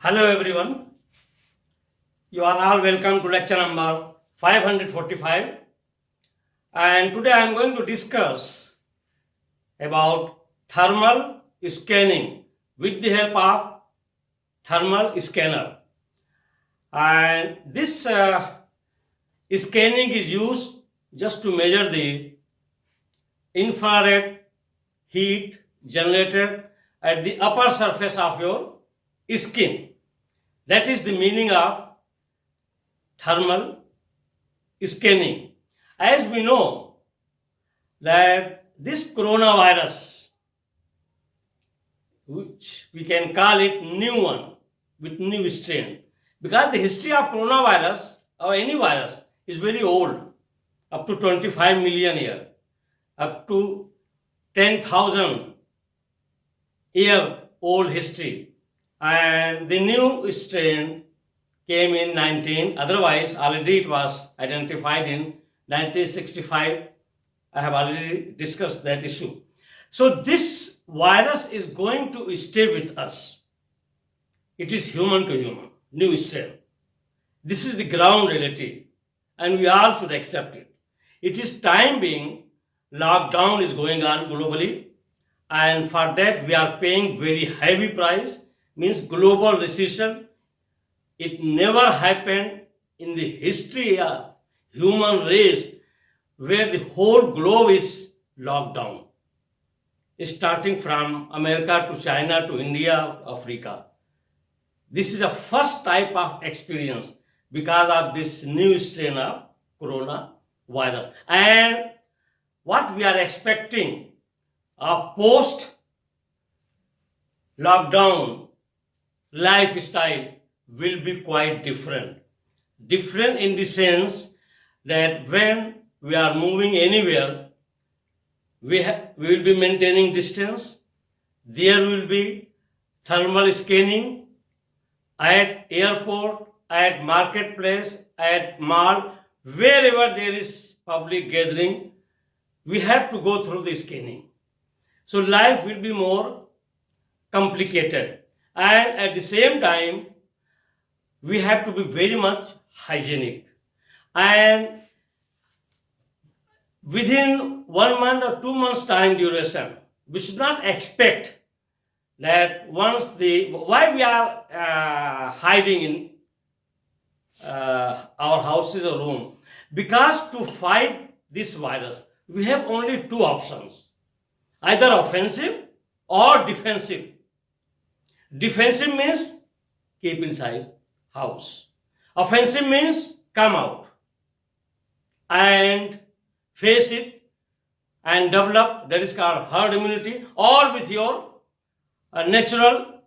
Hello everyone, you are all welcome to lecture number 545, and today I am going to discuss about thermal scanning with the help of thermal scanner. And this scanning is used just to measure the infrared heat generated at the upper surface of your skin. That is the meaning of thermal scanning. As we know that this coronavirus, which we can call it new one with new strain, because the history of coronavirus or any virus is very old, up to 25 million year, up to 10,000 year old history, and the new strain came in 19, otherwise already it was identified in 1965. I have already discussed that issue. So this virus is going to stay with us. It is human to human, new strain. This is the ground reality, and we all should accept it. It is time being, lockdown is going on globally, and for that we are paying very heavy price, means global recession. It never happened in the history of human race where the whole globe is locked down, starting from America to China to India, Africa. This is the first type of experience because of this new strain of coronavirus. And what we are expecting, a post lockdown lifestyle will be quite different. Different in the sense that when we are moving anywhere, we will be maintaining distance. There will be thermal scanning at airport, at marketplace, at mall, wherever there is public gathering, we have to go through the scanning. So life will be more complicated, and at the same time we have to be very much hygienic. And within 1 month or 2 months time duration, we should not expect that once the why we are hiding in our houses or room, because to fight this virus we have only two options, either offensive or defensive. Defensive means keep inside house. Offensive means come out and face it and develop, that is called herd immunity, or with your natural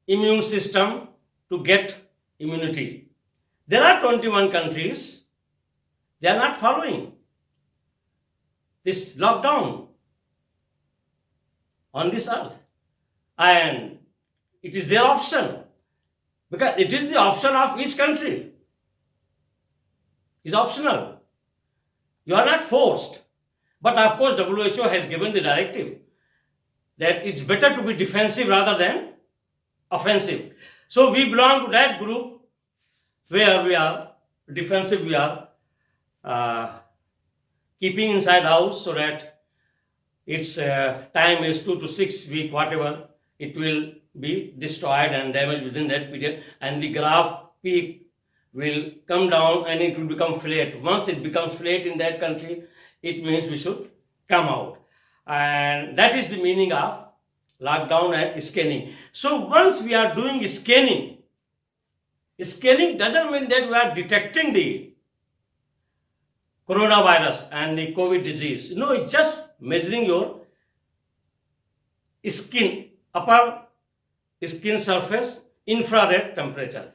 immune system to get immunity. There are 21 countries, they are not following this lockdown on this earth, and it is their option, because it is the option of each country. It's optional. You are not forced. But of course, WHO has given the directive that it's better to be defensive rather than offensive. So we belong to that group where we are defensive. We are keeping inside house so that its time is 2 to 6 weeks, whatever, it will be destroyed and damaged within that period, and the graph peak will come down and it will become flat. Once it becomes flat in that country, it means we should come out. And that is the meaning of lockdown and scanning. So once we are doing scanning doesn't mean that we are detecting the coronavirus and the COVID disease. No, it's just measuring your skin, upper skin surface infrared temperature.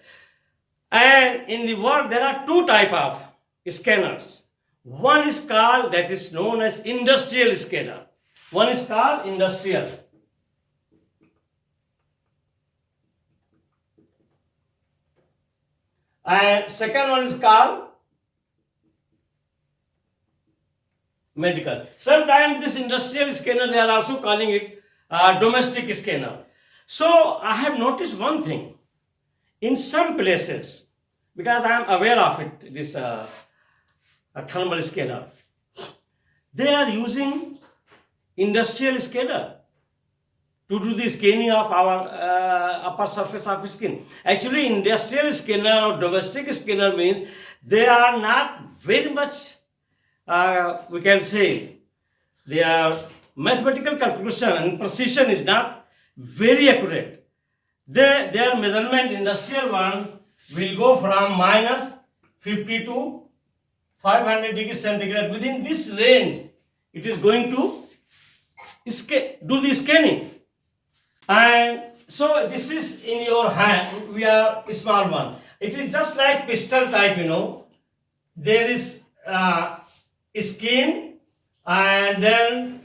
And in the world there are two type of scanners. One is called, that is known as industrial scanner. One is called industrial. And second one is called medical. Sometimes this industrial scanner, they are also calling it domestic scanner. So I have noticed one thing. in some places, because I am aware of it, this a thermal scanner, they are using industrial scanner to do the scanning of our upper surface of skin. Actually, industrial scanner or domestic scanner means they are not very much, we can say, their mathematical calculation and precision is not very accurate. Their measurement, industrial one, will go from minus 50 to 500 degrees centigrade. Within this range, it is going to do the scanning. And so this is in your hand, we are a small one. It is just like pistol type, There is skin, and then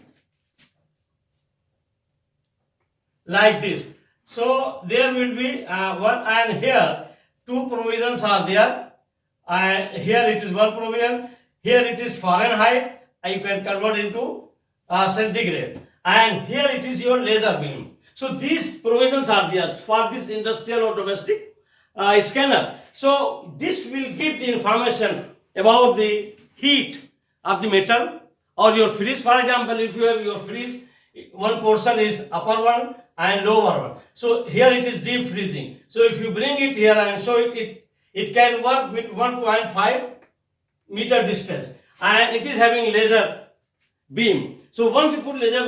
like this. So there will be one, and here two provisions are there. And here it is one provision, here it is Fahrenheit, and you can convert into centigrade. And here it is your laser beam. So these provisions are there for this industrial or domestic scanner. So this will give the information about the heat of the metal or your freeze. For example, if you have your freeze, one portion is upper one and lower one. So here it is deep freezing. So if you bring it here and show it, it can work with 1.5 meter distance, and it is having laser beam. So once you put laser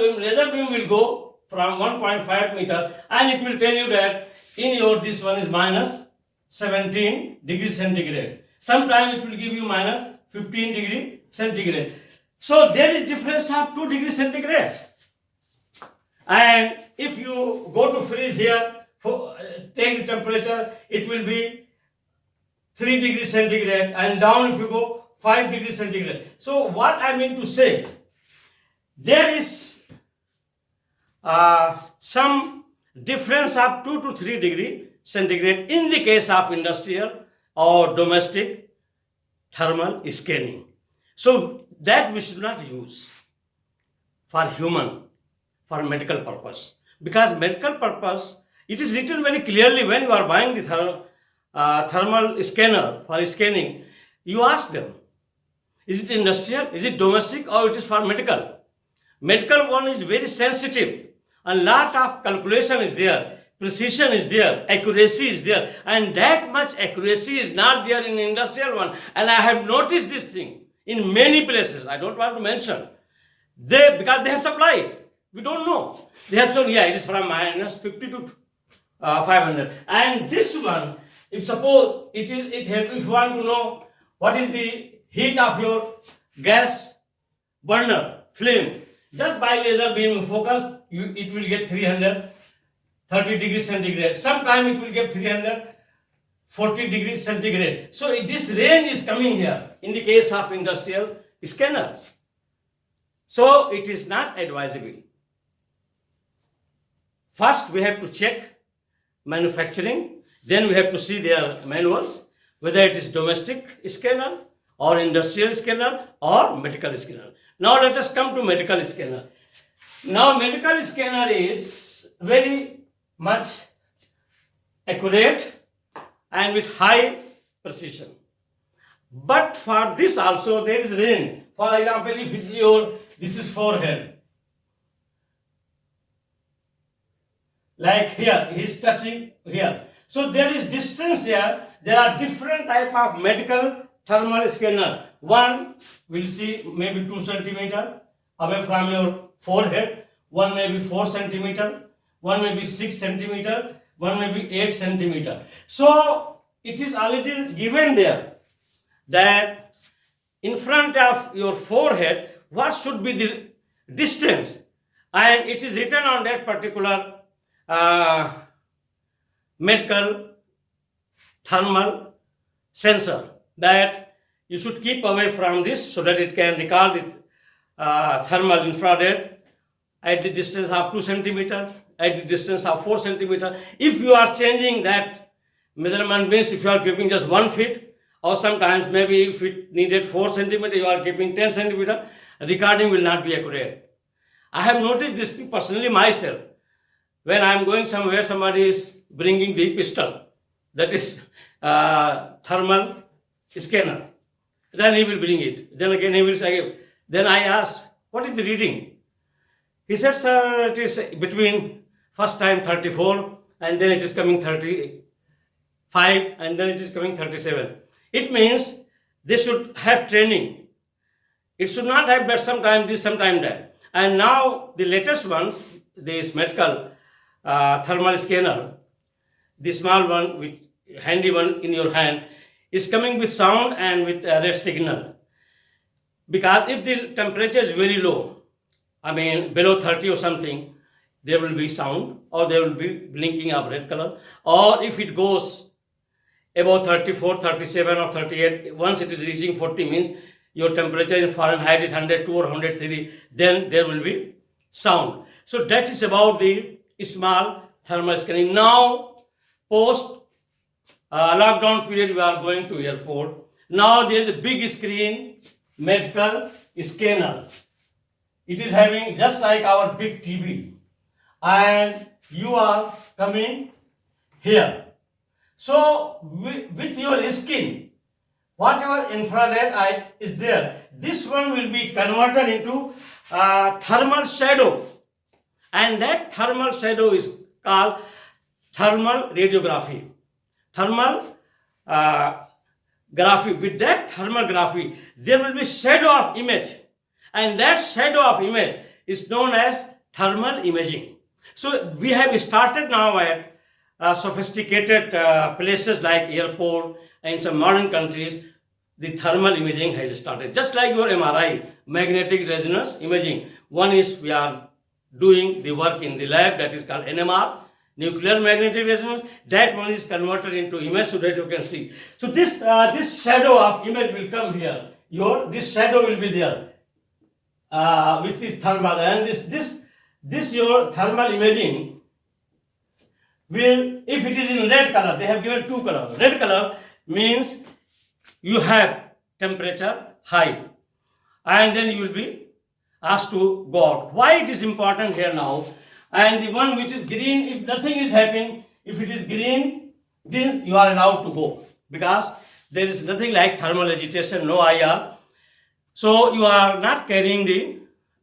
beam will go from 1.5 meter, and it will tell you that in your this one is minus 17 degrees centigrade. Sometimes it will give you minus 15 degree centigrade. So there is difference of 2 degrees centigrade. And if you go to freeze here, take the temperature, it will be 3 degrees centigrade, and down if you go 5 degrees centigrade. So what I mean to say, there is some difference of 2 to 3 degree centigrade in the case of industrial or domestic thermal scanning. So that we should not use for human, for medical purpose. Because medical purpose, it is written very clearly when you are buying the thermal scanner for scanning, you ask them, is it industrial, is it domestic, or it is for medical? Medical one is very sensitive, and lot of calculation is there, precision is there, accuracy is there, and that much accuracy is not there in industrial one. And I have noticed this thing in many places. I don't want to mention. Because they have supplied. We don't know. They have shown, yeah, it is from minus 50 to 500. And this one, if suppose if you want to know what is the heat of your gas burner flame, just by laser beam focus, it will get 330 degrees centigrade. Sometimes it will get 340 degrees centigrade. So this range is coming here in the case of industrial scanner. So it is not advisable. First we have to check manufacturing, then we have to see their manuals, whether it is domestic scanner or industrial scanner or medical scanner. Now let us come to medical scanner. Now medical scanner is very much accurate and with high precision. But for this also there is range. For example, if this is forehead, like here, he is touching here. So there is distance here. There are different type of medical thermal scanner. One will see maybe 2 centimeter away from your forehead. One may be 4 centimeter. One may be 6 centimeter. One may be 8 centimeter. So it is already given there that in front of your forehead, what should be the distance, and it is written on that particular medical thermal sensor that you should keep away from this so that it can record the thermal infrared at the distance of 2 centimeter, at the distance of 4 centimeter. If you are changing that measurement, means if you are keeping just 1 feet, or sometimes maybe if it needed 4 centimeter, you are keeping 10 centimeter, recording will not be accurate. I have noticed this thing personally myself. When I am going somewhere, somebody is bringing the pistol that is thermal scanner. Then he will bring it. Then again he will say, then I ask, what is the reading? He said, sir, it is between first time 34 and then it is coming 35 and then it is coming 37. It means they should have training. It should not have but sometime this, sometime that. And now the latest ones, this medical thermal scanner, the small one, with handy one in your hand, is coming with sound and with a red signal. Because if the temperature is very low, I mean below 30 or something, there will be sound or there will be blinking of red color. Or if it goes above 34, 37 or 38, once it is reaching 40 means your temperature in Fahrenheit is 102 or 103, then there will be sound. So that is about the small thermal scanning. Now, post lockdown period, we are going to airport. Now there is a big screen, medical scanner. It is having just like our big TV. And you are coming here. So with your skin, whatever infrared eye is there, this one will be converted into thermal shadow. And that thermal shadow is called thermal radiography. Thermal graphy. With that thermal graphy, there will be shadow of image. And that shadow of image is known as thermal imaging. So we have started now at sophisticated places like airport and some modern countries. The thermal imaging has started. Just like your MRI, magnetic resonance imaging. One is we are doing the work in the lab, that is called NMR, nuclear magnetic resonance. That one is converted into image so that you can see. So this shadow of image will come here. This shadow will be there with this thermal, and this your thermal imaging will, if it is in red color, they have given two colors. Red color means you have temperature high, and then you will be asked to go out. Why it is important here now? And the one which is green, if nothing is happening, if it is green, then you are allowed to go, because there is nothing like thermal agitation, no IR. So you are not carrying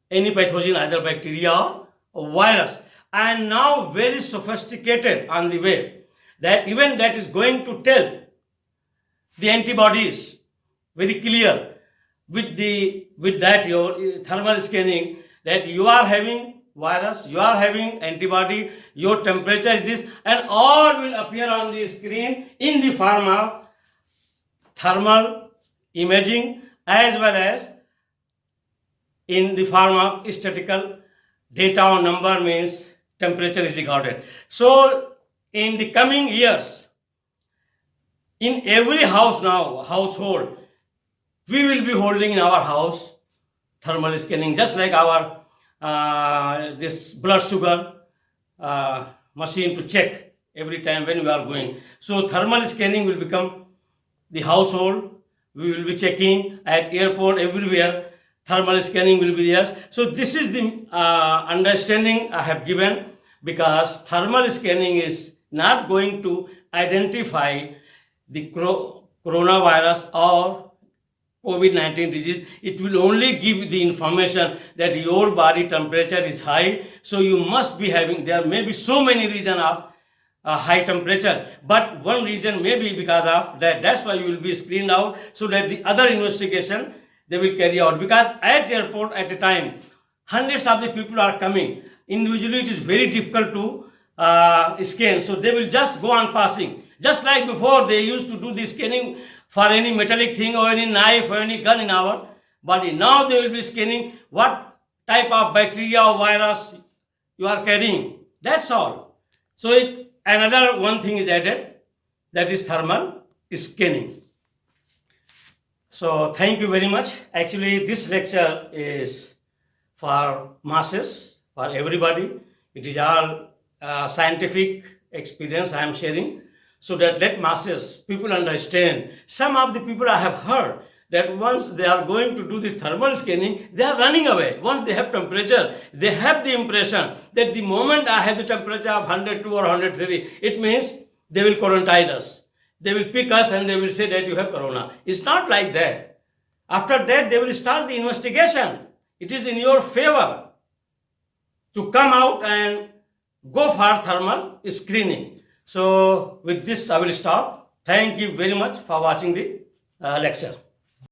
any pathogen, either bacteria or virus. And now very sophisticated on the way, that even that is going to tell the antibodies very clear with that your thermal scanning, that you are having virus, you are having antibody, your temperature is this, and all will appear on the screen in the form of thermal imaging as well as in the form of statistical data or number, means temperature is recorded. So in the coming years, in every house now, household, we will be holding in our house thermal scanning, just like our this blood sugar machine to check every time when we are going. So thermal scanning will become the household. We will be checking at airport, everywhere. Thermal scanning will be there. So this is the understanding I have given, because thermal scanning is not going to identify the coronavirus or COVID-19 disease. It will only give the information that your body temperature is high, so you must be having, there may be so many reasons of high temperature, but one reason may be because of that. That's why you will be screened out, so that the other investigation they will carry out. Because at the airport at a time, hundreds of the people are coming. Individually it is very difficult to scan, so they will just go on passing. Just like before they used to do the scanning for any metallic thing or any knife or any gun in our body. Now they will be scanning what type of bacteria or virus you are carrying. That's all. So another one thing is added, that is thermal scanning. So thank you very much. Actually this lecture is for masses, for everybody. It is all scientific experience I am sharing, so that let masses, people understand. Some of the people I have heard that once they are going to do the thermal scanning, they are running away. Once they have temperature, they have the impression that the moment I have the temperature of 102 or 103, it means they will quarantine us. They will pick us and they will say that you have corona. It's not like that. After that, they will start the investigation. It is in your favor to come out and go for thermal screening. So with this, I will stop. Thank you very much for watching the lecture.